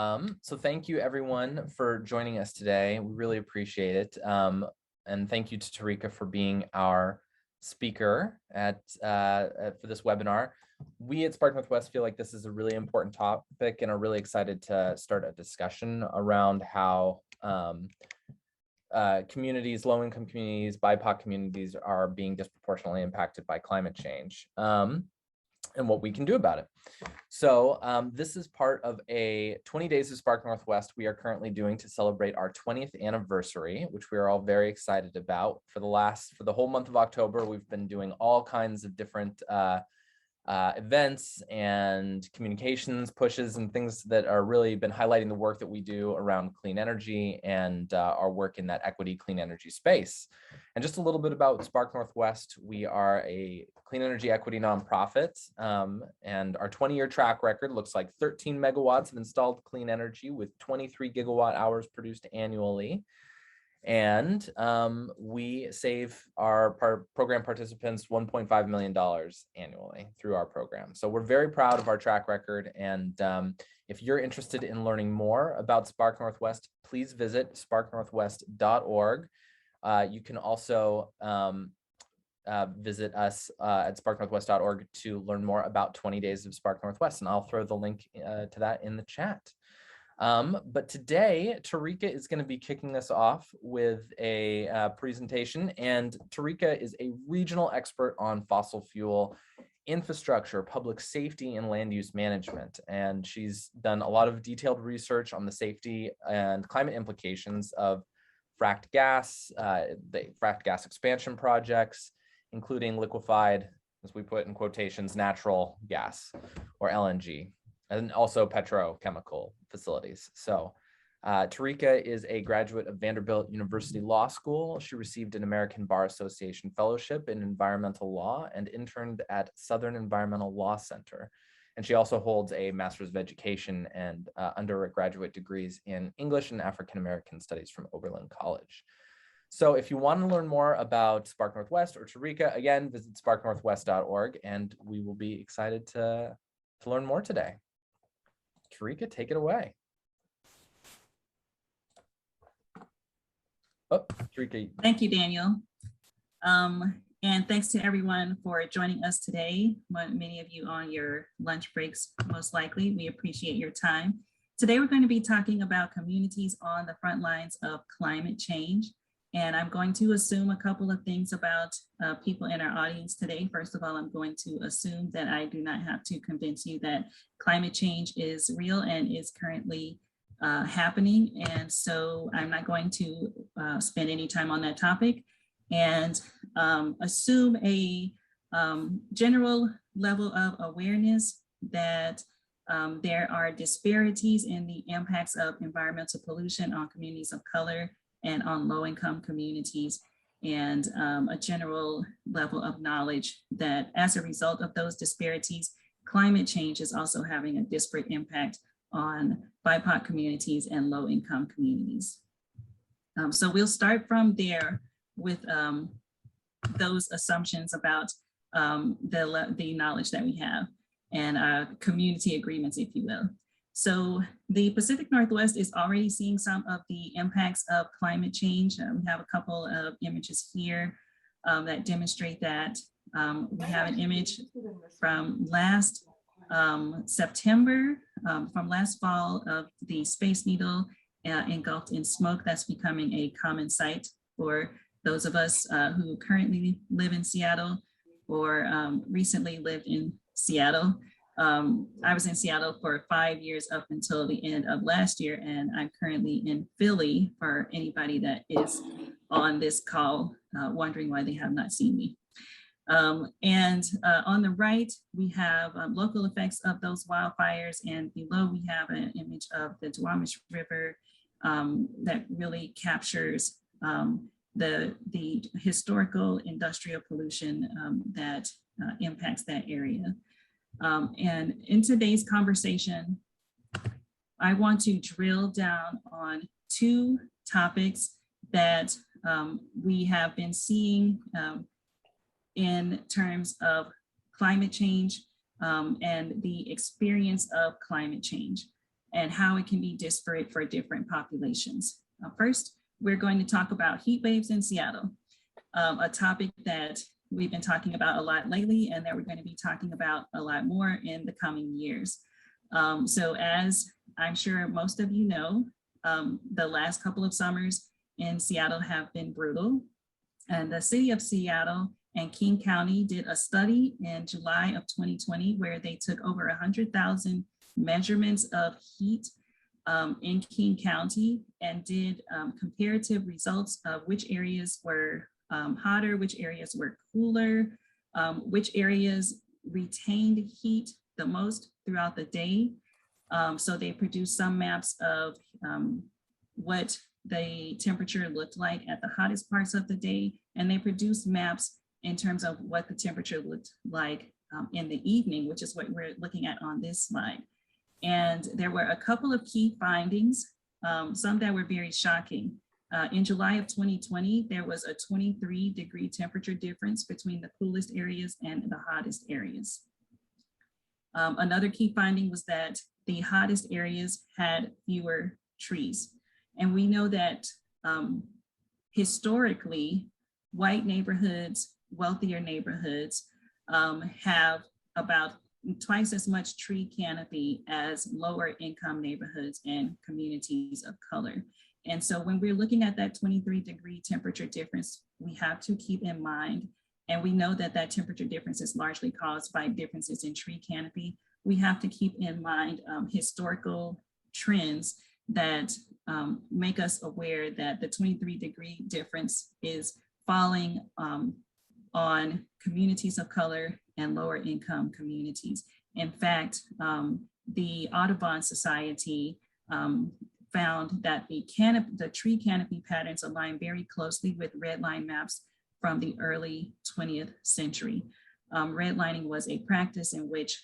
So thank you everyone for joining us today. We really appreciate it. And thank you to Tarika for being our speaker for this webinar. We at Spark Northwest feel like this is a really important topic and are really excited to start a discussion around how communities, low-income communities, BIPOC communities are being disproportionately impacted by climate change. And what we can do about it. So this is part of a 20 Days of Spark Northwest we are currently doing to celebrate our 20th anniversary, which we are all very excited about. For the whole month of October, we've been doing all kinds of different events and communications pushes and things that are really been highlighting the work that we do around clean energy and our work in that equity clean energy space. And just a little bit about Spark Northwest. We are a clean energy equity nonprofit, and our 20-year track record looks like 13 megawatts of installed clean energy with 23 gigawatt hours produced annually. And we save our program participants $1.5 million annually through our program. So we're very proud of our track record. And if you're interested in learning more about Spark Northwest, please visit sparknorthwest.org. You can also visit us at sparknorthwest.org to learn more about 20 Days of Spark Northwest. And I'll throw the link to that in the chat. But today, Tarika is going to be kicking us off with a presentation, and Tarika is a regional expert on fossil fuel infrastructure, public safety, and land use management. And she's done a lot of detailed research on the safety and climate implications of fracked gas, the fracked gas expansion projects, including liquefied, as we put in quotations, natural gas or LNG. And also petrochemical facilities. So Tarika is a graduate of Vanderbilt University Law School. She received an American Bar Association fellowship in environmental law and interned at Southern Environmental Law Center. And she also holds a Master's of Education and undergraduate degrees in English and African American Studies from Oberlin College. So if you want to learn more about Spark Northwest or Tarika, again, visit sparknorthwest.org, and we will be excited to learn more today. Tarika, take it away. Oh, Tarika. Thank you, Daniel. And thanks to everyone for joining us today. Many of you on your lunch breaks, most likely. We appreciate your time. Today, we're going to be talking about communities on the front lines of climate change. And I'm going to assume a couple of things about people in our audience today. First of all, I'm going to assume that I do not have to convince you that climate change is real and is currently happening. And so I'm not going to spend any time on that topic, and assume a general level of awareness that there are disparities in the impacts of environmental pollution on communities of color and on low-income communities, and a general level of knowledge that as a result of those disparities, climate change is also having a disparate impact on BIPOC communities and low-income communities. So we'll start from there with those assumptions about the knowledge that we have and community agreements, if you will. So the Pacific Northwest is already seeing some of the impacts of climate change. We have a couple of images here that demonstrate that. We have an image from last September, from last fall, of the Space Needle engulfed in smoke. That's becoming a common sight for those of us who currently live in Seattle or recently lived in Seattle. I was in Seattle for 5 years up until the end of last year, and I'm currently in Philly for anybody that is on this call wondering why they have not seen me. And on the right, we have local effects of those wildfires, and below we have an image of the Duwamish River that really captures the historical industrial pollution that impacts that area. And in today's conversation, I want to drill down on two topics that we have been seeing in terms of climate change and the experience of climate change. and how it can be disparate for different populations. First, we're going to talk about heat waves in Seattle, a topic that we've been talking about a lot lately and that we're going to be talking about a lot more in the coming years. So as I'm sure most of you know, the last couple of summers in Seattle have been brutal. And the city of Seattle and King County did a study in July of 2020 where they took over 100,000 measurements of heat in King County and did comparative results of which areas were hotter, which areas were cooler, which areas retained heat the most throughout the day. So they produced some maps of what the temperature looked like at the hottest parts of the day, and they produced maps in terms of what the temperature looked like in the evening, which is what we're looking at on this slide. And there were a couple of key findings, some that were very shocking. In July of 2020, there was a 23-degree temperature difference between the coolest areas and the hottest areas. Another key finding was that the hottest areas had fewer trees. And we know that historically, white neighborhoods, wealthier neighborhoods have about twice as much tree canopy as lower income neighborhoods and communities of color. And so when we're looking at that 23-degree temperature difference, we have to keep in mind, and we know that that temperature difference is largely caused by differences in tree canopy. We have to keep in mind historical trends that make us aware that the 23-degree difference is falling on communities of color and lower income communities. In fact, the Audubon Society found that the tree canopy patterns align very closely with redline maps from the early 20th century. Redlining was a practice in which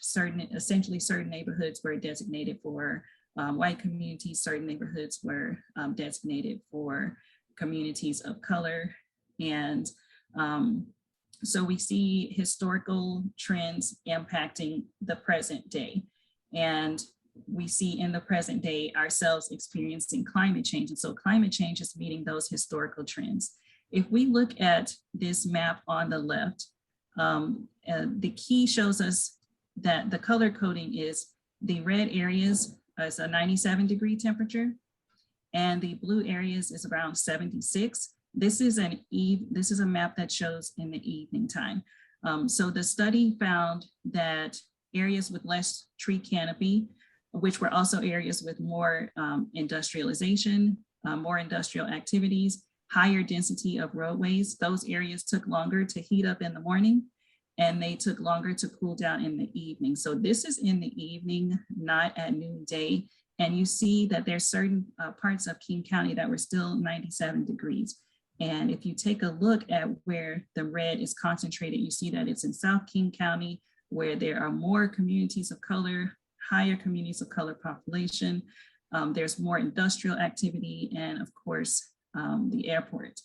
essentially certain neighborhoods were designated for white communities, certain neighborhoods were designated for communities of color. And so we see historical trends impacting the present day. And we see in the present day ourselves experiencing climate change. And so climate change is meeting those historical trends. If we look at this map on the left, the key shows us that the color coding is the red areas is a 97-degree temperature, and the blue areas is around 76. This is a map that shows in the evening time. So the study found that areas with less tree canopy, which were also areas with more industrialization, more industrial activities, higher density of roadways, those areas took longer to heat up in the morning, and they took longer to cool down in the evening. So this is in the evening, not at noonday. And you see that there's certain parts of King County that were still 97 degrees. And if you take a look at where the red is concentrated, you see that it's in South King County, where there are more communities of color, higher communities of color population. There's more industrial activity, and of course, the airport.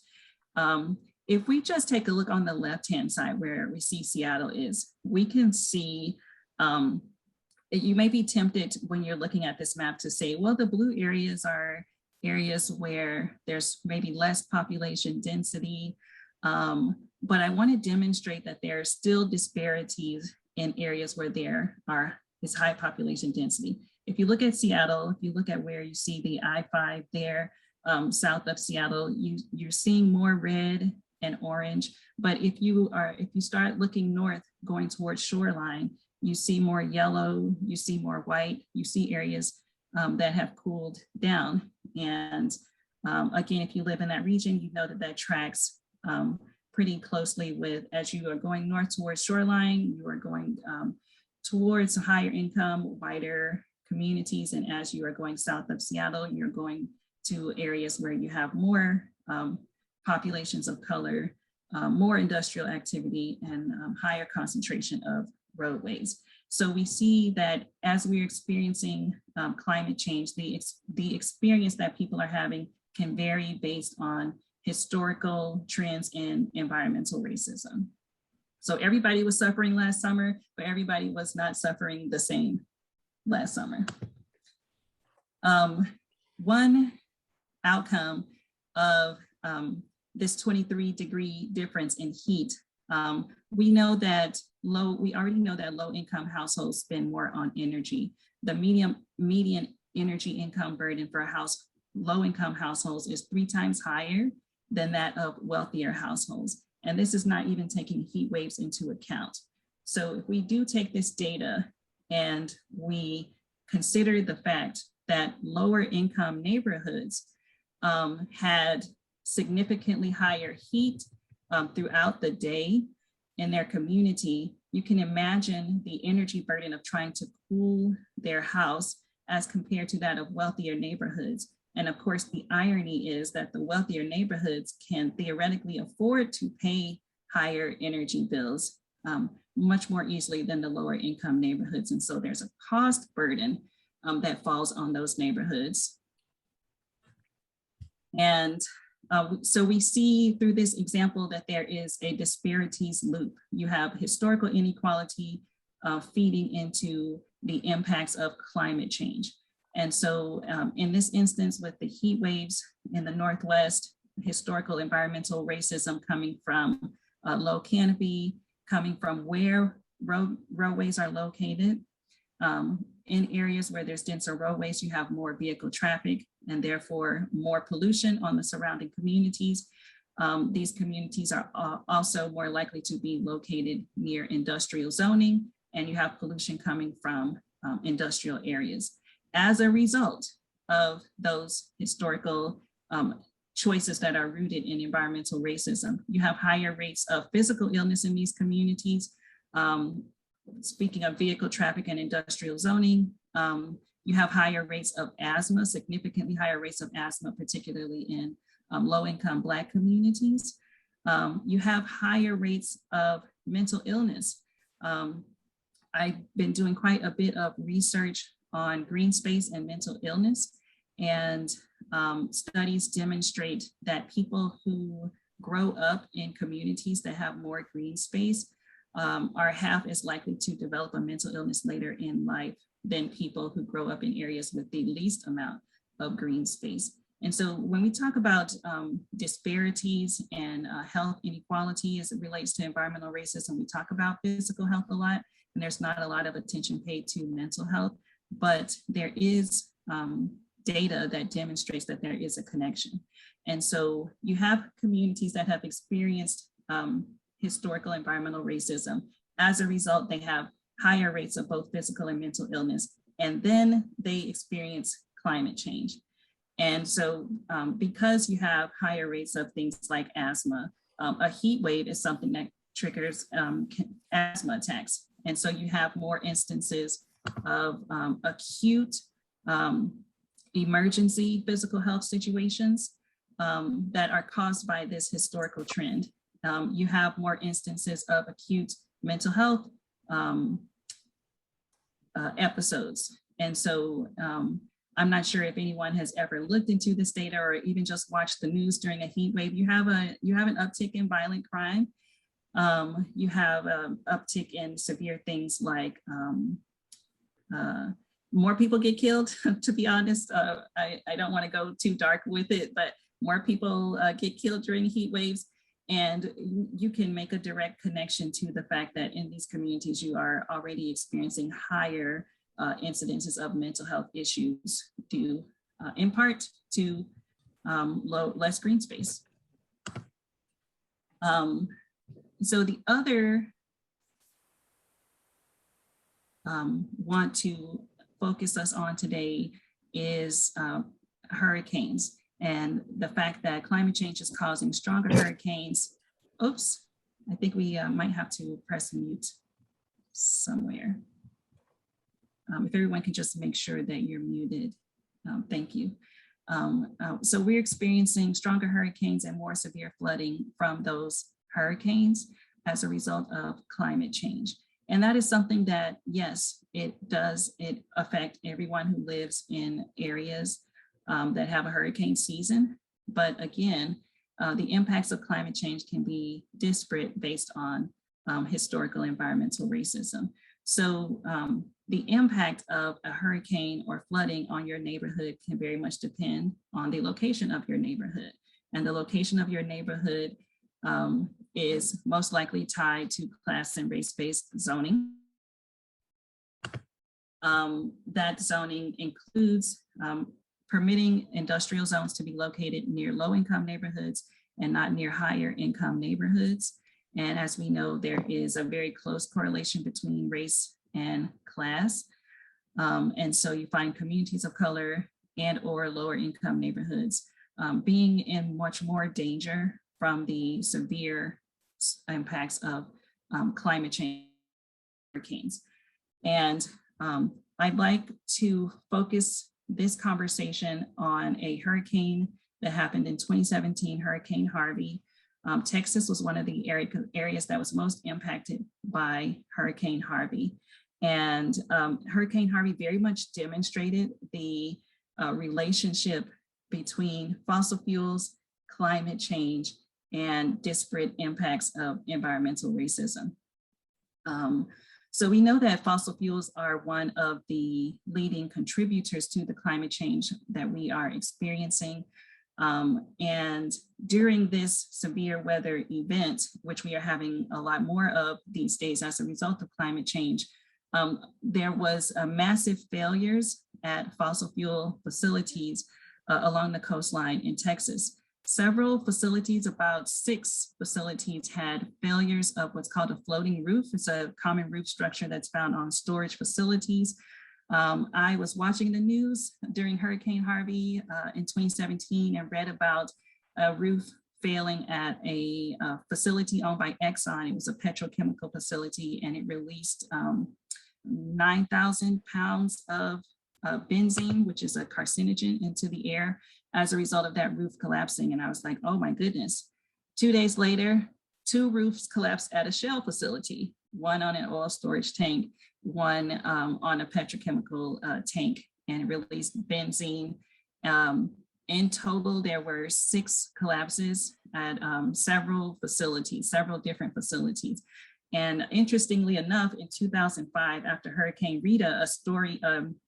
If we just take a look on the left-hand side where we see Seattle is, we can see, you may be tempted when you're looking at this map to say, well, the blue areas are areas where there's maybe less population density, but I want to demonstrate that there are still disparities in areas where there is high population density. If you look at Seattle, if you look at where you see the I-5 there, south of Seattle, you're seeing more red and orange. But if you start looking north, going towards shoreline, you see more yellow, you see more white, you see areas that have cooled down. And again, if you live in that region, you know that that tracks pretty closely with, as you are going north towards shoreline, you are going towards higher income, wider communities. And as you are going south of Seattle, you're going to areas where you have more populations of color, more industrial activity, and higher concentration of roadways. So we see that as we're experiencing climate change, the experience that people are having can vary based on historical trends in environmental racism. So everybody was suffering last summer, but everybody was not suffering the same last summer. One outcome of this 23-degree difference in heat, we already know that low-income households spend more on energy. The median energy income burden for low-income households is 3 times higher than that of wealthier households. And this is not even taking heat waves into account. So if we do take this data and we consider the fact that lower income neighborhoods had significantly higher heat throughout the day in their community, you can imagine the energy burden of trying to cool their house as compared to that of wealthier neighborhoods. And of course, the irony is that the wealthier neighborhoods can theoretically afford to pay higher energy bills much more easily than the lower income neighborhoods. And so there's a cost burden that falls on those neighborhoods. And so we see through this example that there is a disparities loop. You have historical inequality feeding into the impacts of climate change. And so in this instance, with the heat waves in the Northwest, historical environmental racism coming from low canopy, coming from where roadways are located. In areas where there's denser roadways, you have more vehicle traffic and therefore more pollution on the surrounding communities. These communities are also more likely to be located near industrial zoning, and you have pollution coming from industrial areas. As a result of those historical choices that are rooted in environmental racism, you have higher rates of physical illness in these communities. Speaking of vehicle traffic and industrial zoning, you have higher rates of asthma, significantly higher rates of asthma, particularly in low-income Black communities. You have higher rates of mental illness. I've been doing quite a bit of research on green space and mental illness, and studies demonstrate that people who grow up in communities that have more green space are half as likely to develop a mental illness later in life than people who grow up in areas with the least amount of green space. And so when we talk about disparities and health inequality as it relates to environmental racism, we talk about physical health a lot, and there's not a lot of attention paid to mental health, but there is data that demonstrates that there is a connection. And so you have communities that have experienced historical environmental racism. As a result, they have higher rates of both physical and mental illness, and then they experience climate change. And so because you have higher rates of things like asthma, a heat wave is something that triggers asthma attacks. And so you have more instances of acute emergency physical health situations that are caused by this historical trend. You have more instances of acute mental health episodes. And so I'm not sure if anyone has ever looked into this data or even just watched the news during a heat wave. You have an uptick in violent crime. You have an uptick in severe things like more people get killed, to be honest. I don't want to go too dark with it, but more people get killed during heat waves. And you can make a direct connection to the fact that in these communities, you are already experiencing higher incidences of mental health issues due in part to less green space. So the other want to focus us on today is hurricanes and the fact that climate change is causing stronger hurricanes. Oops, I think we might have to press mute somewhere. If everyone can just make sure that you're muted. Thank you. So we're experiencing stronger hurricanes and more severe flooding from those hurricanes as a result of climate change. And that is something that, yes, it affect everyone who lives in areas that have a hurricane season. But again, the impacts of climate change can be disparate based on historical environmental racism. So the impact of a hurricane or flooding on your neighborhood can very much depend on the location of your neighborhood. And the location of your neighborhood is most likely tied to class and race-based zoning. That zoning includes permitting industrial zones to be located near low-income neighborhoods and not near higher income neighborhoods. And as we know, there is a very close correlation between race and class. And so you find communities of color and or lower income neighborhoods being in much more danger from the severe impacts of climate change, hurricanes. And I'd like to focus this conversation on a hurricane that happened in 2017, Hurricane Harvey. Texas was one of the areas that was most impacted by Hurricane Harvey. And Hurricane Harvey very much demonstrated the relationship between fossil fuels, climate change, and disparate impacts of environmental racism. So we know that fossil fuels are one of the leading contributors to the climate change that we are experiencing. And during this severe weather event, which we are having a lot more of these days as a result of climate change, there was massive failures at fossil fuel facilities along the coastline in Texas. Several facilities, about 6 facilities, had failures of what's called a floating roof. It's a common roof structure that's found on storage facilities. I was watching the news during Hurricane Harvey in 2017 and read about a roof failing at a facility owned by Exxon. It was a petrochemical facility, and it released 9,000 pounds of benzene, which is a carcinogen, into the air as a result of that roof collapsing. And I was like, oh my goodness. 2 days later, 2 roofs collapsed at a Shell facility, one on an oil storage tank, one on a petrochemical tank, and released benzene. In total, there were 6 collapses at several different facilities. And interestingly enough, in 2005, after Hurricane Rita, a study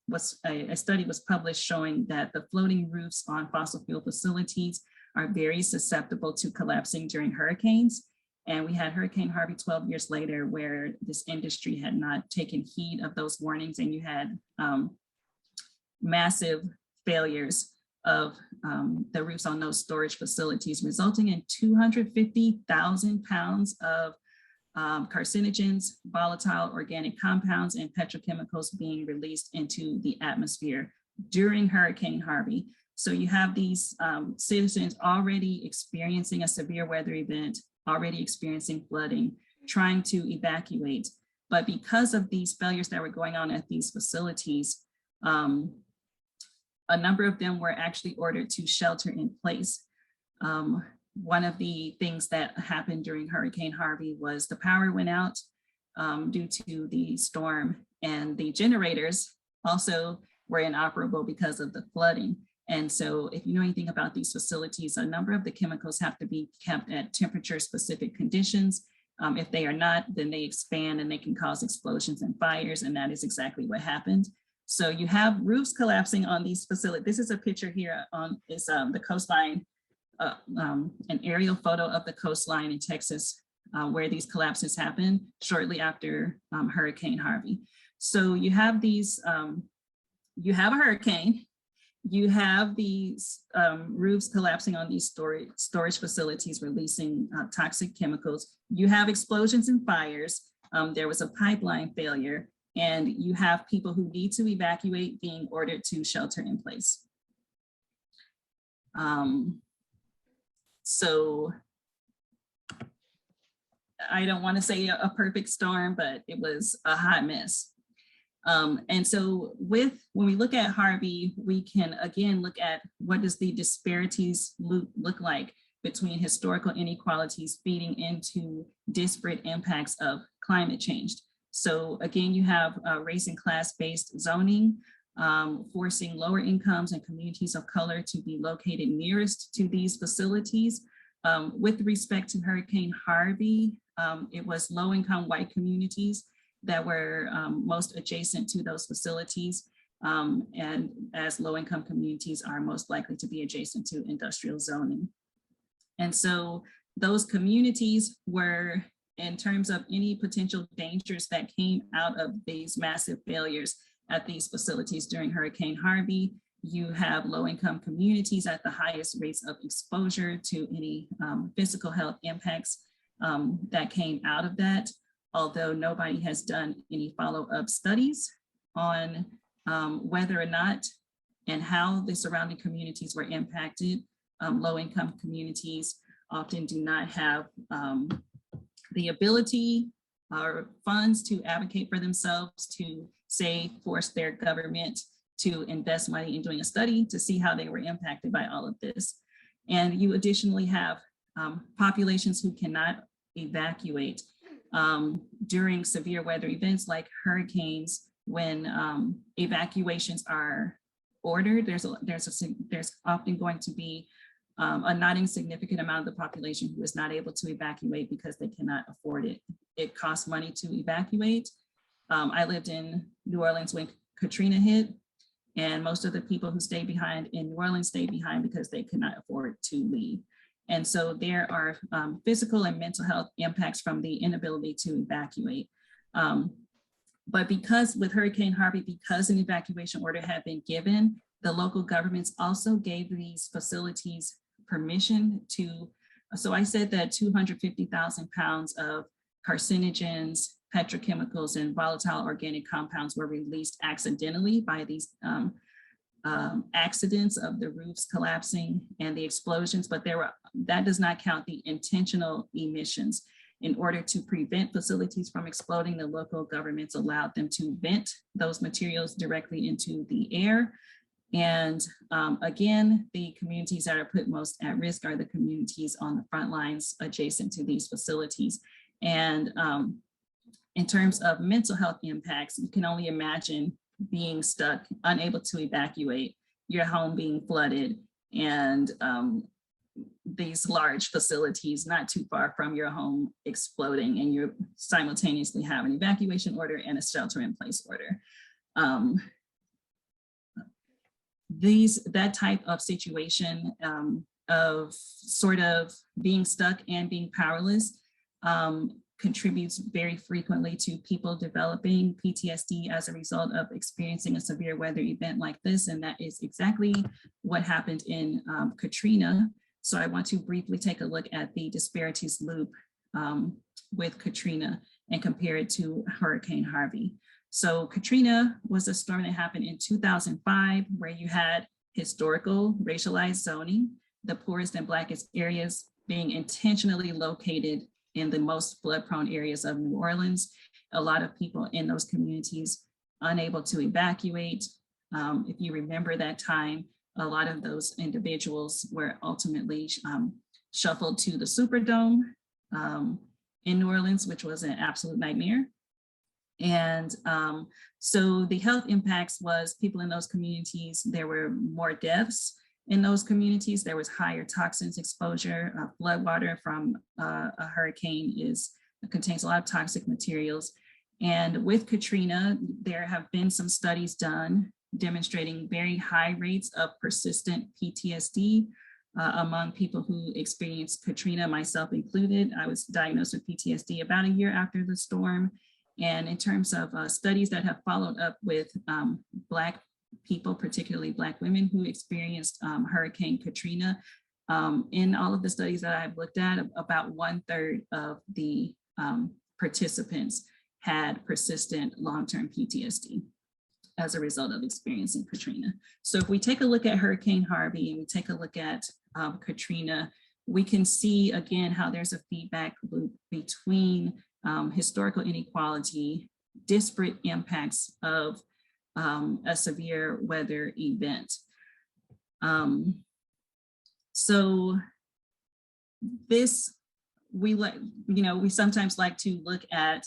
was published showing that the floating roofs on fossil fuel facilities are very susceptible to collapsing during hurricanes. And we had Hurricane Harvey 12 years later, where this industry had not taken heed of those warnings, and you had massive failures of the roofs on those storage facilities, resulting in 250,000 pounds of carcinogens, volatile organic compounds, and petrochemicals being released into the atmosphere during Hurricane Harvey. So you have these citizens already experiencing a severe weather event, already experiencing flooding, trying to evacuate. But because of these failures that were going on at these facilities, a number of them were actually ordered to shelter in place. One of the things that happened during Hurricane Harvey was the power went out due to the storm, and the generators also were inoperable because of the flooding. And so if you know anything about these facilities, a number of the chemicals have to be kept at temperature-specific conditions. If they are not, then they expand and they can cause explosions and fires, and that is exactly what happened. So you have roofs collapsing on these facilities. This is a picture here on the coastline, an aerial photo of the coastline in Texas where these collapses happened shortly after Hurricane Harvey. So you have these, you have a hurricane, you have these roofs collapsing on these storage facilities, releasing toxic chemicals. You have explosions and fires. There was a pipeline failure, and you have people who need to evacuate being ordered to shelter in place. So I don't want to say a perfect storm, but it was a hot mess. And so when we look at Harvey, we can again look at what does the disparities look like between historical inequalities feeding into disparate impacts of climate change. So again, you have race and class-based zoning, forcing lower incomes and communities of color to be located nearest to these facilities. With respect to Hurricane Harvey, it was low-income white communities that were most adjacent to those facilities, and as low-income communities are most likely to be adjacent to industrial zoning. And so those communities were, in terms of any potential dangers that came out of these massive failures at these facilities during Hurricane Harvey, you have low-income communities at the highest rates of exposure to any physical health impacts that came out of that, although nobody has done any follow-up studies on whether or not and how the surrounding communities were impacted. Low-income communities often do not have the ability or funds to advocate for themselves, to say, force their government to invest money in doing a study to see how they were impacted by all of this. And you additionally have populations who cannot evacuate during severe weather events like hurricanes. When evacuations are ordered, there's often going to be a not insignificant amount of the population who is not able to evacuate because they cannot afford it. It costs money to evacuate. I lived in New Orleans when Katrina hit, and most of the people who stayed behind in New Orleans stayed behind because they could not afford to leave. And so there are physical and mental health impacts from the inability to evacuate. But because with Hurricane Harvey, because an evacuation order had been given, the local governments also gave these facilities permission to, so I said that 250,000 pounds of carcinogens, petrochemicals, and volatile organic compounds were released accidentally by these accidents of the roofs collapsing and the explosions, but that does not count the intentional emissions. In order to prevent facilities from exploding, the local governments allowed them to vent those materials directly into the air. And again, the communities that are put most at risk are the communities on the front lines adjacent to these facilities. And in terms of mental health impacts, you can only imagine being stuck, unable to evacuate, your home being flooded, and these large facilities not too far from your home exploding, and you simultaneously have an evacuation order and a shelter-in-place order. That type of situation of sort of being stuck and being powerless contributes very frequently to people developing PTSD as a result of experiencing a severe weather event like this. And that is exactly what happened in Katrina. So I want to briefly take a look at the disparities loop with Katrina and compare it to Hurricane Harvey. So Katrina was a storm that happened in 2005, where you had historical racialized zoning, the poorest and blackest areas being intentionally located in the most flood-prone areas of New Orleans. A lot of people in those communities unable to evacuate. If you remember that time, a lot of those individuals were ultimately shuffled to the Superdome in New Orleans, which was an absolute nightmare. And so the health impacts was people in those communities, there were more deaths in those communities, there was higher toxins exposure. Flood water from a hurricane contains a lot of toxic materials. And with Katrina, there have been some studies done demonstrating very high rates of persistent PTSD among people who experienced Katrina, myself included. I was diagnosed with PTSD about a year after the storm. And in terms of studies that have followed up with Black people, particularly Black women who experienced Hurricane Katrina, in all of the studies that I've looked at, about 1/3 of the participants had persistent long-term PTSD as a result of experiencing Katrina. So if we take a look at Hurricane Harvey and we take a look at Katrina, we can see again how there's a feedback loop between historical inequality, disparate impacts of a severe weather event. So this, we sometimes like to look at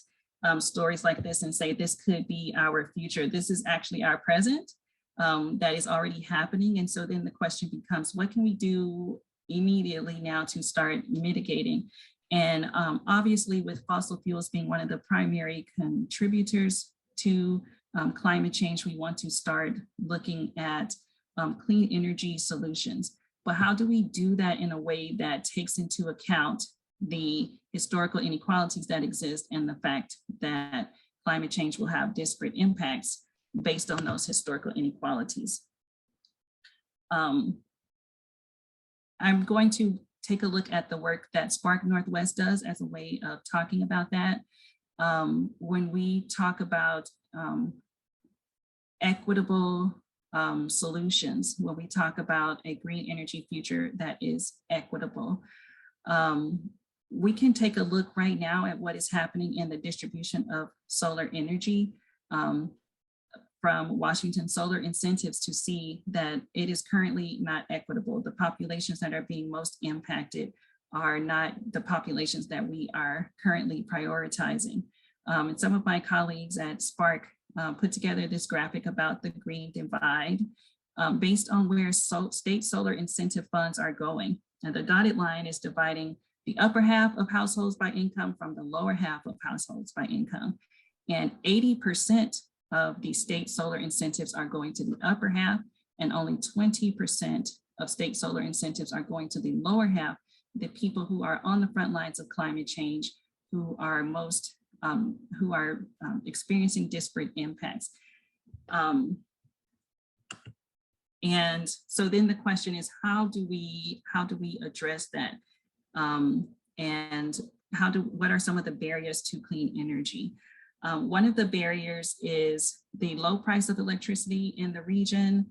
stories like this and say, this could be our future. This is actually our present that is already happening. And so then the question becomes, what can we do immediately now to start mitigating? And obviously with fossil fuels being one of the primary contributors to climate change, we want to start looking at clean energy solutions. But how do we do that in a way that takes into account the historical inequalities that exist and the fact that climate change will have disparate impacts based on those historical inequalities? I'm going to take a look at the work that Spark Northwest does as a way of talking about that. When we talk about equitable solutions, when we talk about a green energy future that is equitable, we can take a look right now at what is happening in the distribution of solar energy from Washington Solar Incentives to see that it is currently not equitable. The populations that are being most impacted are not the populations that we are currently prioritizing. And some of my colleagues at Spark put together this graphic about the green divide based on where state solar incentive funds are going. And the dotted line is dividing the upper half of households by income from the lower half of households by income. And 80% of the state solar incentives are going to the upper half, and only 20% of state solar incentives are going to the lower half, the people who are on the front lines of climate change, who are experiencing disparate impacts. And so then the question is, how do we address that? And what are some of the barriers to clean energy? One of the barriers is the low price of electricity in the region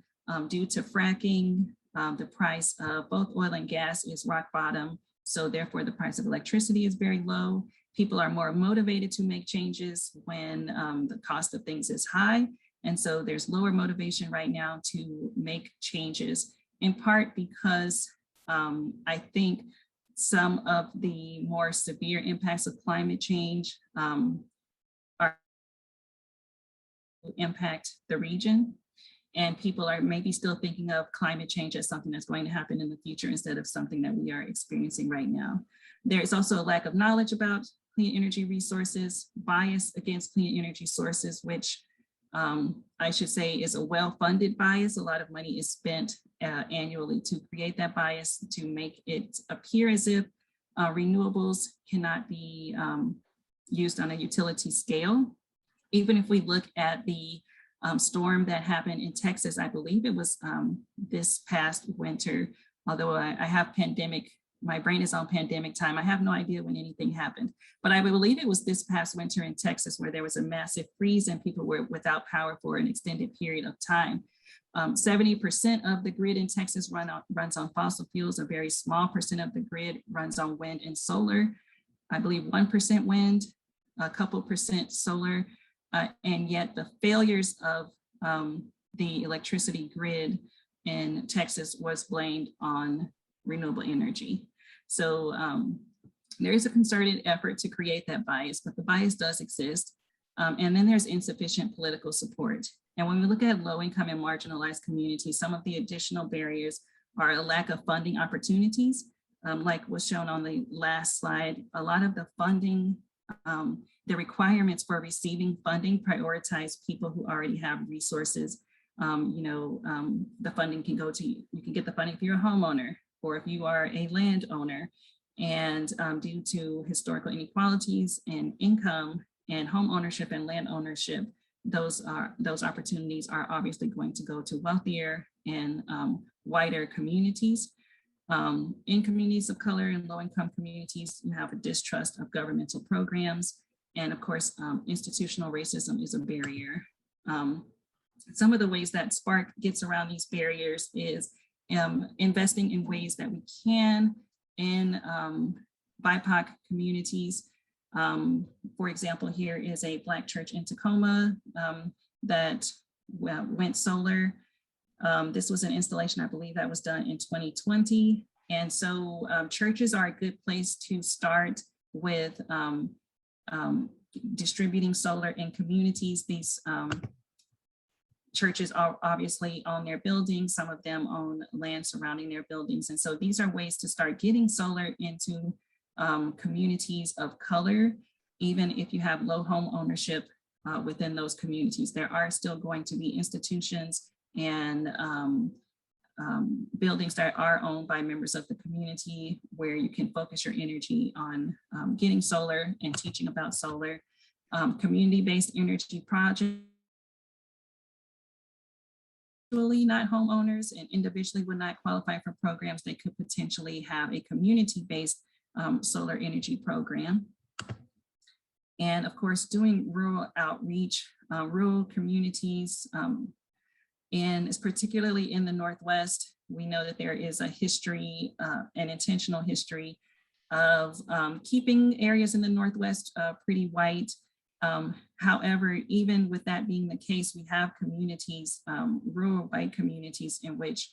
due to fracking. The price of both oil and gas is rock bottom. So therefore the price of electricity is very low. People are more motivated to make changes when the cost of things is high. And so there's lower motivation right now to make changes, in part because I think some of the more severe impacts of climate change impact the region, and people are maybe still thinking of climate change as something that's going to happen in the future instead of something that we are experiencing right now. There is also a lack of knowledge about clean energy resources, bias against clean energy sources, which I should say is a well-funded bias. A lot of money is spent annually to create that bias, to make it appear as if renewables cannot be used on a utility scale. Even if we look at the storm that happened in Texas, I believe it was this past winter, although I have pandemic, my brain is on pandemic time. I have no idea when anything happened, but I believe it was this past winter in Texas where there was a massive freeze and people were without power for an extended period of time. 70% of the grid in Texas runs on fossil fuels. A very small percent of the grid runs on wind and solar. I believe 1% wind, a couple percent solar. And yet the failures of the electricity grid in Texas was blamed on renewable energy. So there is a concerted effort to create that bias, but the bias does exist. And then there's insufficient political support. And when we look at low income and marginalized communities, some of the additional barriers are a lack of funding opportunities. Like was shown on the last slide, a lot of the funding, the requirements for receiving funding prioritize people who already have resources. The funding can go to, you can get the funding if you're a homeowner or if you are a landowner. And due to historical inequalities in income and home ownership and land ownership, those opportunities are obviously going to go to wealthier and wider communities. In communities of color and low-income communities, you have a distrust of governmental programs. And of course, institutional racism is a barrier. Some of the ways that Spark gets around these barriers is investing in ways that we can in BIPOC communities. For example, here is a Black church in Tacoma that went solar. This was an installation, I believe, that was done in 2020. And so churches are a good place to start with distributing solar in communities. These churches are obviously own their buildings. Some of them own land surrounding their buildings. And so these are ways to start getting solar into communities of color, even if you have low home ownership within those communities. There are still going to be institutions and buildings that are owned by members of the community where you can focus your energy on getting solar and teaching about solar. Community-based energy projects, not homeowners and individually would not qualify for programs. They could potentially have a community-based solar energy program. And of course, doing rural outreach, rural communities, and it's particularly in the Northwest. We know that there is a history, an intentional history of keeping areas in the Northwest pretty white. However, even with that being the case, we have communities, rural white communities in which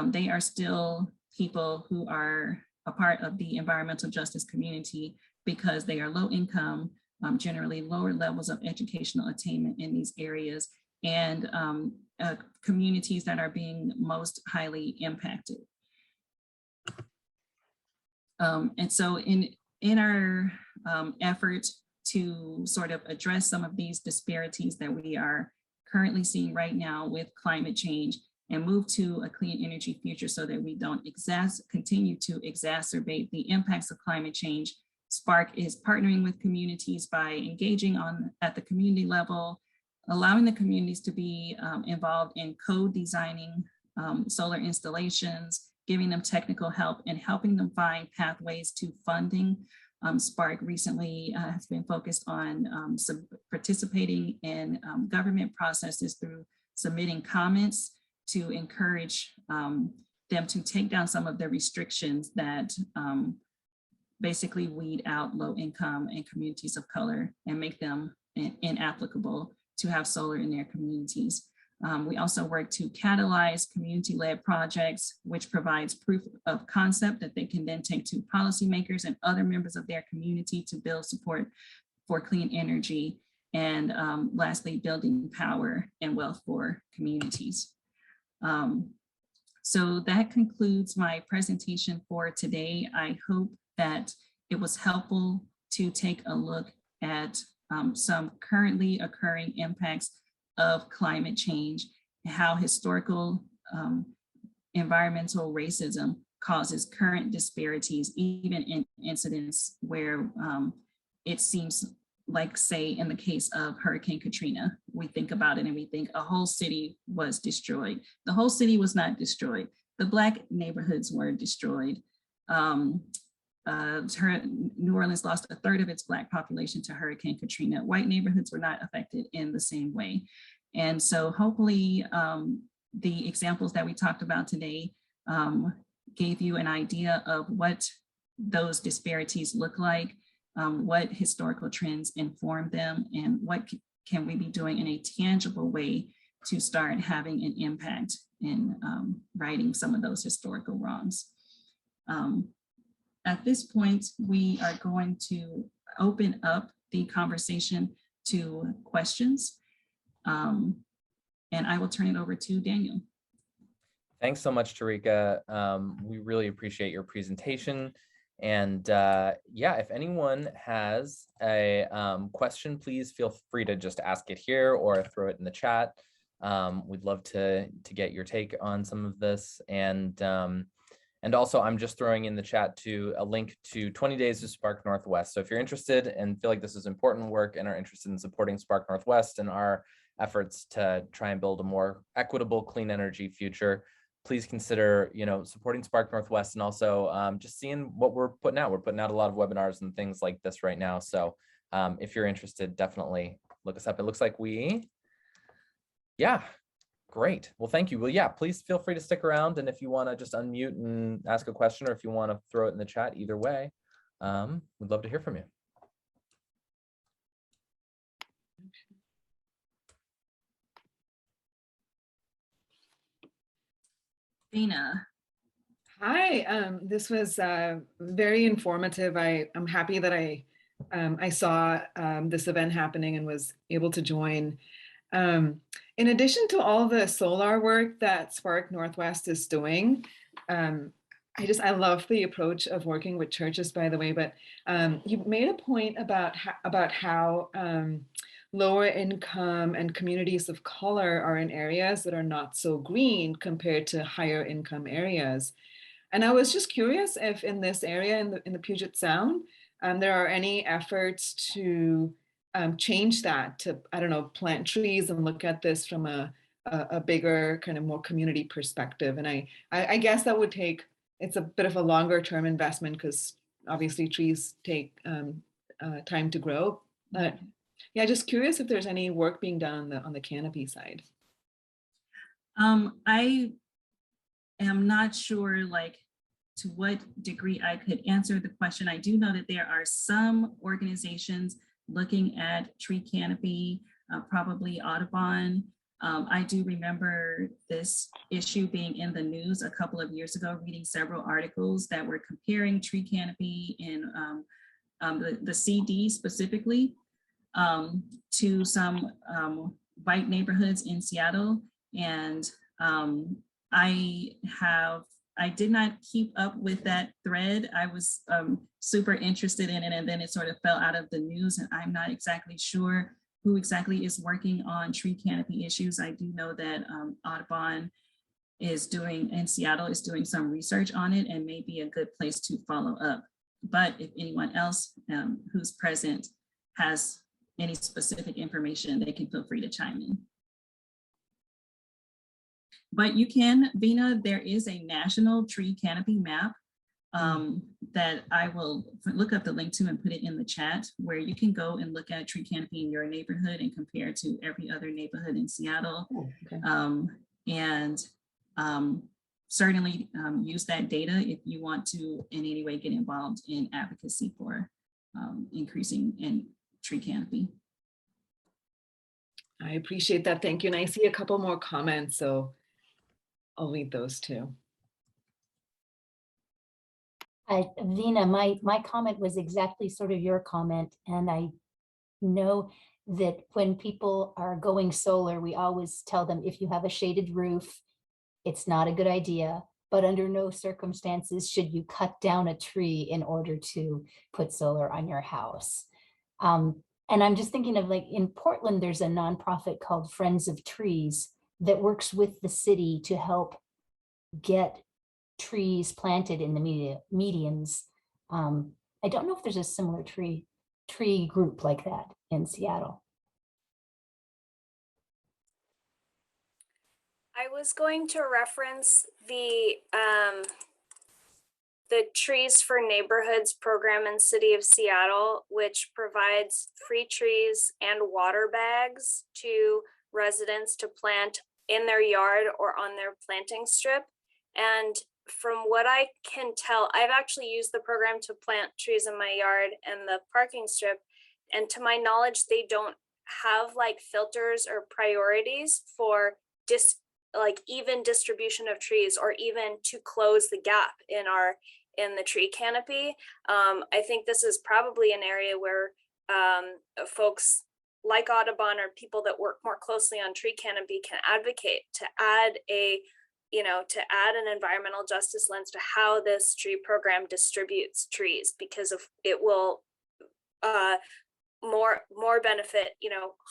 they are still people who are a part of the environmental justice community because they are low income, generally lower levels of educational attainment in these areas, and communities that are being most highly impacted. And so in our effort to sort of address some of these disparities that we are currently seeing right now with climate change and move to a clean energy future so that we don't continue to exacerbate the impacts of climate change, Spark is partnering with communities by engaging at the community level, allowing the communities to be involved in co-designing solar installations, giving them technical help and helping them find pathways to funding. Spark recently has been focused on participating in government processes through submitting comments to encourage them to take down some of the restrictions that basically weed out low income and communities of color and make them inapplicable to have solar in their communities. We also work to catalyze community-led projects, which provides proof of concept that they can then take to policymakers and other members of their community to build support for clean energy. And lastly, building power and wealth for communities. So that concludes my presentation for today. I hope that it was helpful to take a look at some currently occurring impacts of climate change, how historical environmental racism causes current disparities, even in incidents where it seems like, say, in the case of Hurricane Katrina, we think about it and we think a whole city was destroyed. The whole city was not destroyed. The Black neighborhoods were destroyed. New Orleans lost a third of its Black population to Hurricane Katrina. White neighborhoods were not affected in the same way. And so hopefully the examples that we talked about today gave you an idea of what those disparities look like, what historical trends inform them, and what can we be doing in a tangible way to start having an impact in righting some of those historical wrongs. At this point, we are going to open up the conversation to questions. And I will turn it over to Daniel. Thanks so much, Tarika. We really appreciate your presentation. And yeah, if anyone has a question, please feel free to just ask it here or throw it in the chat. We'd love to get your take on some of this. And also, I'm just throwing in the chat to a link to 20 Days of Spark Northwest. So if you're interested and feel like this is important work and are interested in supporting Spark Northwest and our efforts to try and build a more equitable, clean energy future, please consider, supporting Spark Northwest and also just seeing what we're putting out. We're putting out a lot of webinars and things like this right now. So if you're interested, definitely look us up. It looks like yeah. Great. Well, thank you. Well, yeah, please feel free to stick around. And if you want to just unmute and ask a question, or if you want to throw it in the chat, either way, we'd love to hear from you. Dana. Hi, this was very informative. I'm happy that I saw this event happening and was able to join. In addition to all the solar work that Spark Northwest is doing, I love the approach of working with churches, by the way, but you made a point about how lower income and communities of color are in areas that are not so green compared to higher income areas. And I was just curious if in this area, in the Puget Sound, there are any efforts to change that, to, I don't know, plant trees and look at this from a bigger kind of more community perspective. And I guess that would take, it's a bit of a longer term investment because obviously trees take time to grow. But yeah, just curious if there's any work being done on the canopy side. I am not sure like to what degree I could answer the question. I do know that there are some organizations looking at tree canopy, probably Audubon. I do remember this issue being in the news a couple of years ago, reading several articles that were comparing tree canopy in the CD specifically to some white neighborhoods in Seattle. And I did not keep up with that thread. I was super interested in it, and then it sort of fell out of the news, and I'm not exactly sure who exactly is working on tree canopy issues. I do know that Audubon is doing, in Seattle, is doing some research on it and may be a good place to follow up. But if anyone else who's present has any specific information, they can feel free to chime in. But you can, Vina, there is a national tree canopy map that I will look up the link to and put it in the chat, where you can go and look at tree canopy in your neighborhood and compare to every other neighborhood in Seattle. Oh, okay. And certainly use that data if you want to in any way get involved in advocacy for increasing in tree canopy. I appreciate that. Thank you. And I see a couple more comments, so I'll read those too. Vina, my comment was exactly sort of your comment. And I know that when people are going solar, we always tell them, if you have a shaded roof, it's not a good idea, but under no circumstances should you cut down a tree in order to put solar on your house. And I'm just thinking of, like, in Portland, there's a nonprofit called Friends of Trees that works with the city to help get trees planted in the medians. I don't know if there's a similar tree group like that in Seattle. I was going to reference the Trees for Neighborhoods program in City of Seattle, which provides free trees and water bags to residents to plant in their yard or on their planting strip. And from what I can tell, I've actually used the program to plant trees in my yard and the parking strip. And to my knowledge, they don't have like filters or priorities for even distribution of trees, or even to close the gap in the tree canopy. I think this is probably an area where folks like Audubon or people that work more closely on tree canopy can advocate to add an environmental justice lens to how this tree program distributes trees, because it will more benefit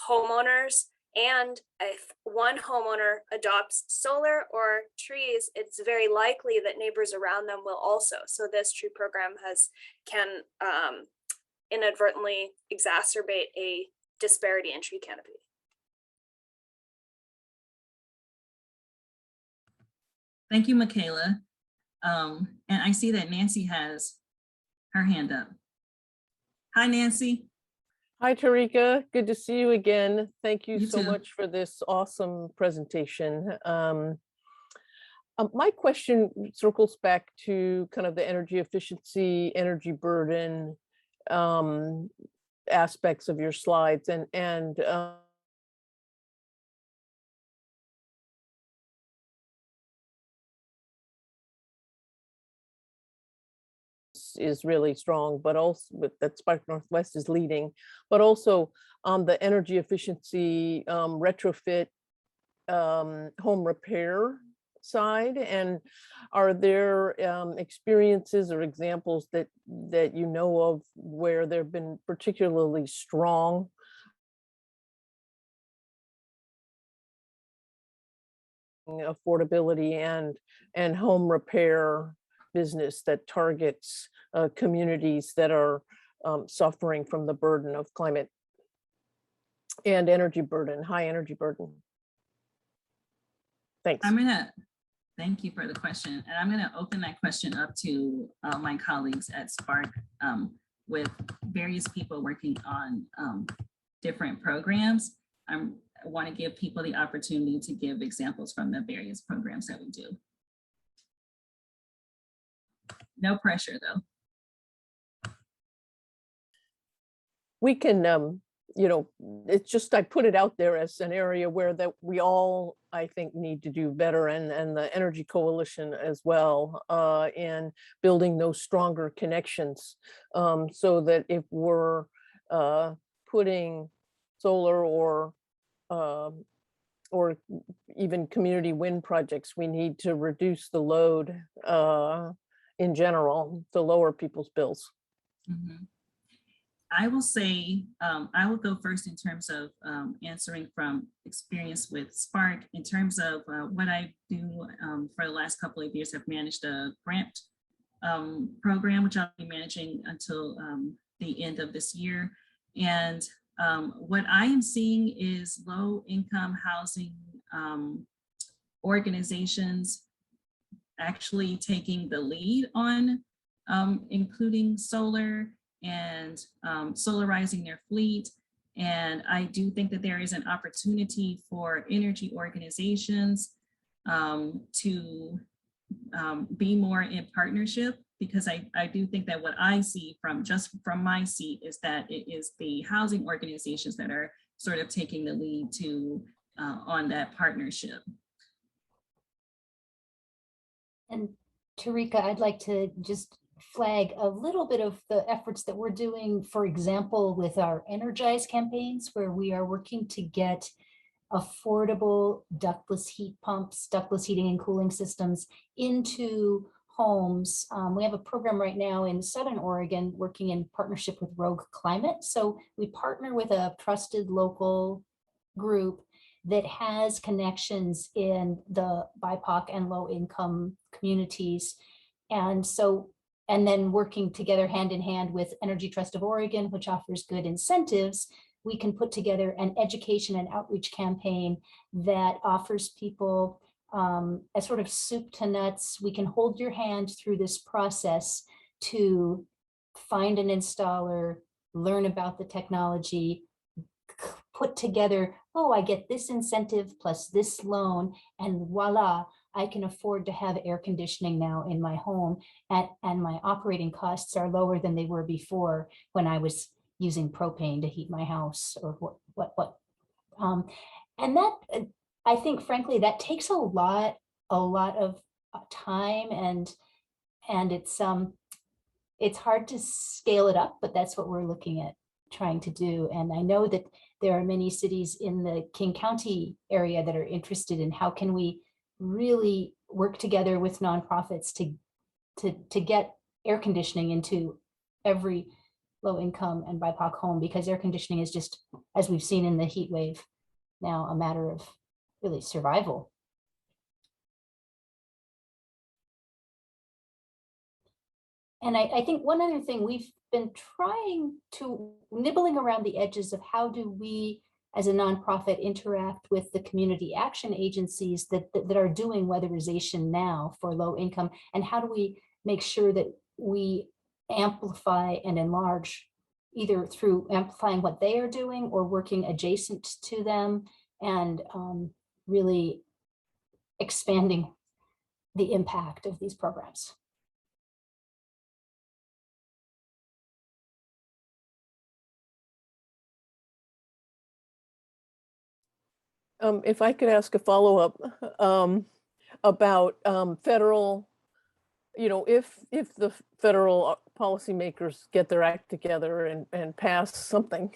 homeowners. And if one homeowner adopts solar or trees, it's very likely that neighbors around them will also. So this tree program can inadvertently exacerbate a disparity in tree canopy. Thank you, Michaela. And I see that Nancy has her hand up. Hi, Nancy. Hi, Tarika. Good to see you again. Thank you so too. much for this awesome presentation. My question circles back to kind of the energy efficiency, energy burden aspects of your slides, and is really strong, but also that Spark Northwest is leading, but also on the energy efficiency retrofit home repair side? And are there experiences or examples that you know of where there have been particularly strong affordability and home repair business that targets communities that are suffering from the burden of climate and energy burden, high energy burden? Thanks. Thank you for the question. And I'm gonna open that question up to my colleagues at Spark with various people working on different programs. I want to give people the opportunity to give examples from the various programs that we do. No pressure though. We can, you know, it's just, I put it out there as an area where that we all, I think, need to do better, and the Energy Coalition as well, in building those stronger connections, so that if we're putting solar or even community wind projects, we need to reduce the load in general to lower people's bills. Mm-hmm. I will say, I will go first in terms of answering from experience with Spark. In terms of what I do for the last couple of years, I've managed a grant program, which I'll be managing until the end of this year. And what I am seeing is low income housing organizations actually taking the lead on including solar and solarizing their fleet. And I do think that there is an opportunity for energy organizations to be more in partnership, because I do think that what I see from my seat is that it is the housing organizations that are sort of taking the lead to on that partnership. And Tarika, I'd like to just flag a little bit of the efforts that we're doing, for example, with our Energize campaigns, where we are working to get affordable ductless heat pumps, ductless heating and cooling systems into homes. We have a program right now in Southern Oregon working in partnership with Rogue Climate. So we partner with a trusted local group that has connections in the BIPOC and low income communities. And so, and then working together hand in hand with Energy Trust of Oregon, which offers good incentives, we can put together an education and outreach campaign that offers people a sort of soup to nuts. We can hold your hand through this process to find an installer, learn about the technology, put together, oh, I get this incentive plus this loan, and voila, I can afford to have air conditioning now in my home, and my operating costs are lower than they were before when I was using propane to heat my house, or what. And that, I think, frankly, that takes a lot of time, and it's hard to scale it up, but that's what we're looking at trying to do. And I know that there are many cities in the King County area that are interested in how can we really work together with nonprofits to get air conditioning into every low income and BIPOC home, because air conditioning is just, as we've seen in the heat wave, now a matter of really survival. And I think one other thing, we've been trying to nibbling around the edges of how do we as a nonprofit interact with the community action agencies that are doing weatherization now for low income, and how do we make sure that we amplify and enlarge, either through amplifying what they are doing or working adjacent to them, and really expanding the impact of these programs. If I could ask a follow-up about federal, you know, if the federal policymakers get their act together and pass something,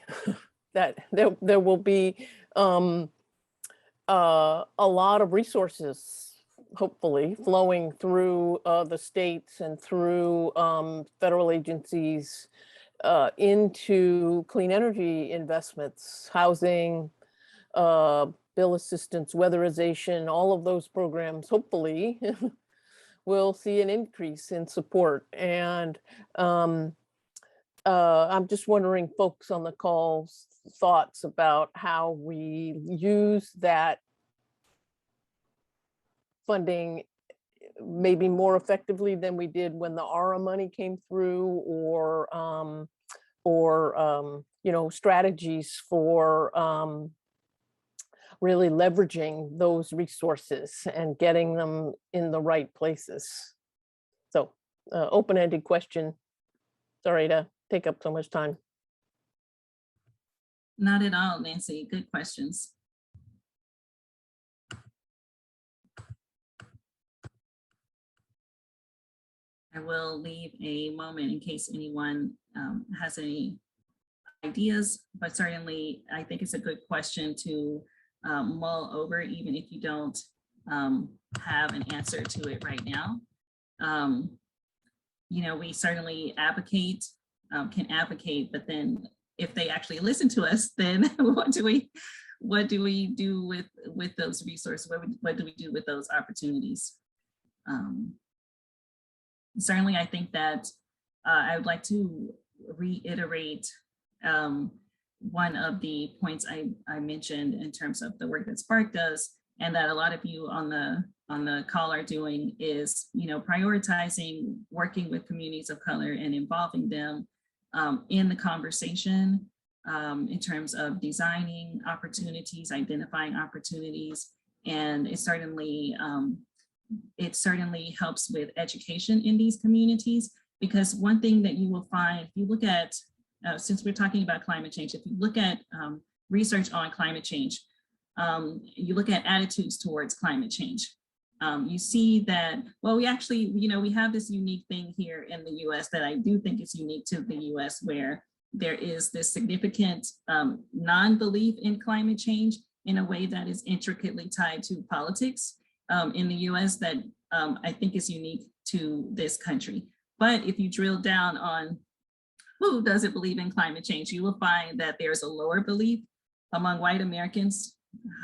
that there will be a lot of resources hopefully flowing through the states and through federal agencies into clean energy investments, housing, bill assistance, weatherization, all of those programs, hopefully, will see an increase in support. And I'm just wondering, folks on the call's thoughts about how we use that funding maybe more effectively than we did when the ARA money came through, or you know, strategies for really leveraging those resources and getting them in the right places. So open-ended question. Sorry to take up so much time. Not at all, Nancy. Good questions. I will leave a moment in case anyone has any ideas, but certainly I think it's a good question to mull over, even if you don't have an answer to it right now. You know, we certainly advocate, can advocate, but then if they actually listen to us, then what do we do with those resources? What do we do with those opportunities? Certainly, I think that I would like to reiterate one of the points I mentioned in terms of the work that Spark does, and that a lot of you on the call are doing, is, you know, prioritizing working with communities of color and involving them in the conversation in terms of designing opportunities, identifying opportunities, and it certainly helps with education in these communities, because one thing that you will find, if you look at, since we're talking about climate change, if you look at research on climate change, you look at attitudes towards climate change, you see that, well, we actually, you know, we have this unique thing here in the US that I do think is unique to the US, where there is this significant non-belief in climate change in a way that is intricately tied to politics in the US that I think is unique to this country. But if you drill down on who doesn't believe in climate change, you will find that there's a lower belief among white Americans,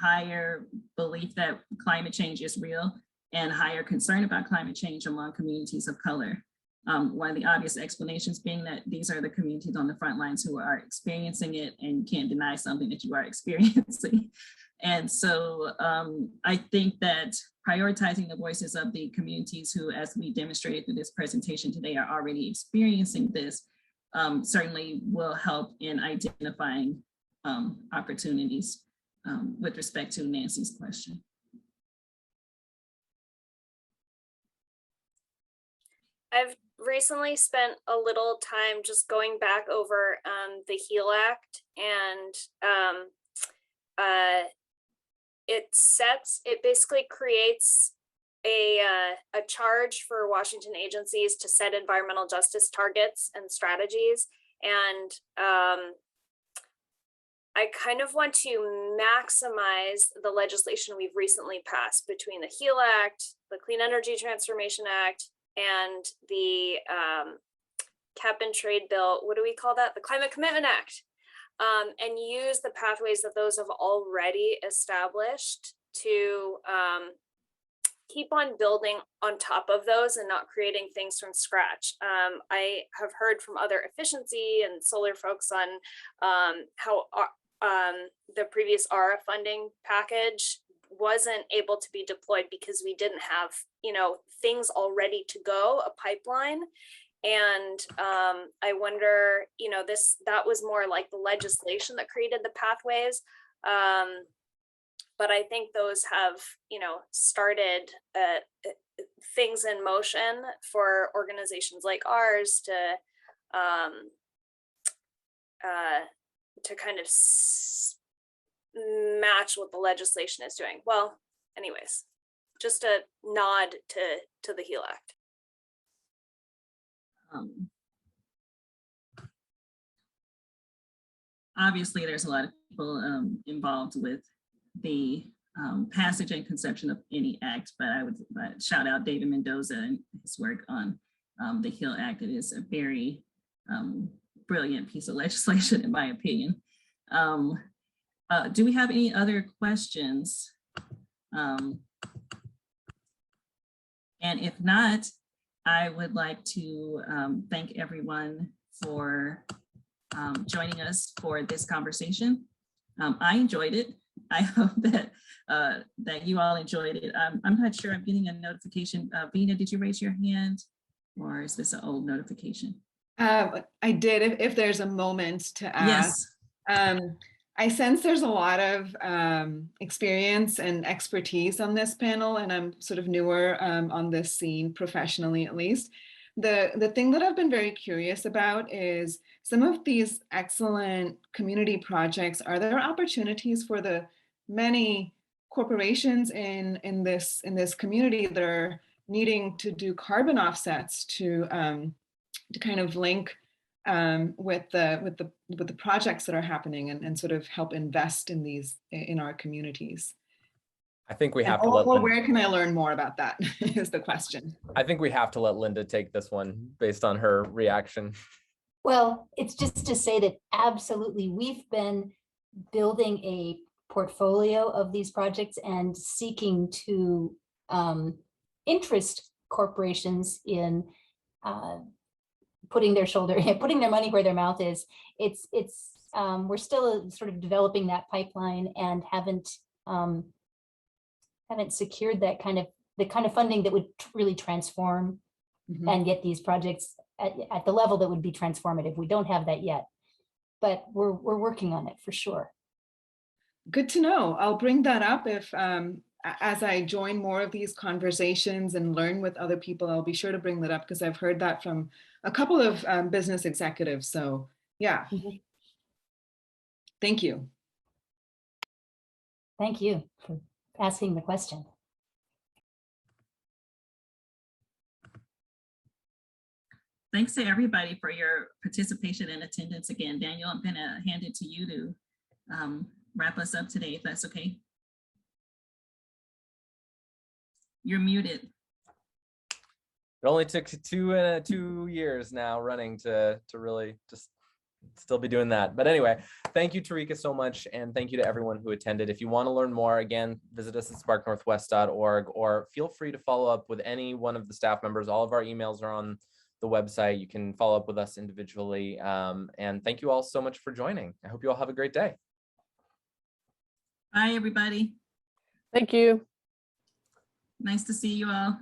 higher belief that climate change is real, and higher concern about climate change among communities of color. One of the obvious explanations being that these are the communities on the front lines who are experiencing it, and you can't deny something that you are experiencing. And so I think that prioritizing the voices of the communities who, as we demonstrated through this presentation today, are already experiencing this, certainly will help in identifying opportunities with respect to Nancy's question. I've recently spent a little time just going back over the HEAL Act, and it basically creates a charge for Washington agencies to set environmental justice targets and strategies. And I kind of want to maximize the legislation we've recently passed between the HEAL Act, the Clean Energy Transformation Act, and the cap and trade bill. What do we call that? The Climate Commitment Act. And use the pathways that those have already established to keep on building on top of those and not creating things from scratch. I have heard from other efficiency and solar folks on how the previous ARA funding package wasn't able to be deployed because we didn't have, you know, things all ready to go, a pipeline. And I wonder, you know, that was more like the legislation that created the pathways. But I think those have, you know, started things in motion for organizations like ours to kind of match what the legislation is doing. Well, anyways, just a nod to the HEAL Act. Obviously, there's a lot of people involved with the passage and conception of any act, but I would shout out David Mendoza and his work on the HEAL Act. It is a very brilliant piece of legislation, in my opinion. Do we have any other questions? And if not, I would like to thank everyone for joining us for this conversation. I enjoyed it. I hope that that you all enjoyed it. I'm not sure I'm getting a notification. Vina, did you raise your hand, or is this an old notification? I did, if there's a moment to ask. Yes. I sense there's a lot of experience and expertise on this panel, and I'm sort of newer on this scene professionally, at least. The thing that I've been very curious about is some of these excellent community projects. Are there opportunities for the many corporations in this community that are needing to do carbon offsets to kind of link with the projects that are happening and sort of help invest in these in our communities? I think we have to let Linda, where can I learn more about that is the question. I think we have to let Linda take this one based on her reaction. Well, it's just to say that absolutely, we've been building a portfolio of these projects and seeking to interest corporations in putting their money where their mouth is. We're still sort of developing that pipeline and haven't secured the kind of funding that would really transform and get these projects at the level that would be transformative. We don't have that yet, but we're working on it for sure. Good to know. I'll bring that up if as I join more of these conversations and learn with other people. I'll be sure to bring that up because I've heard that from a couple of business executives. So yeah. Thank you. Thank you for asking the question. Thanks to everybody for your participation and attendance again. Daniel, I'm going to hand it to you to wrap us up today, if that's okay. You're muted. It only took 2 years now running to really just still be doing that. But anyway, thank you, Tarika, so much. And thank you to everyone who attended. If you want to learn more, again, visit us at sparknorthwest.org, or feel free to follow up with any one of the staff members. All of our emails are on the website. You can follow up with us individually. And thank you all so much for joining. I hope you all have a great day. Bye, everybody. Thank you. Nice to see you all.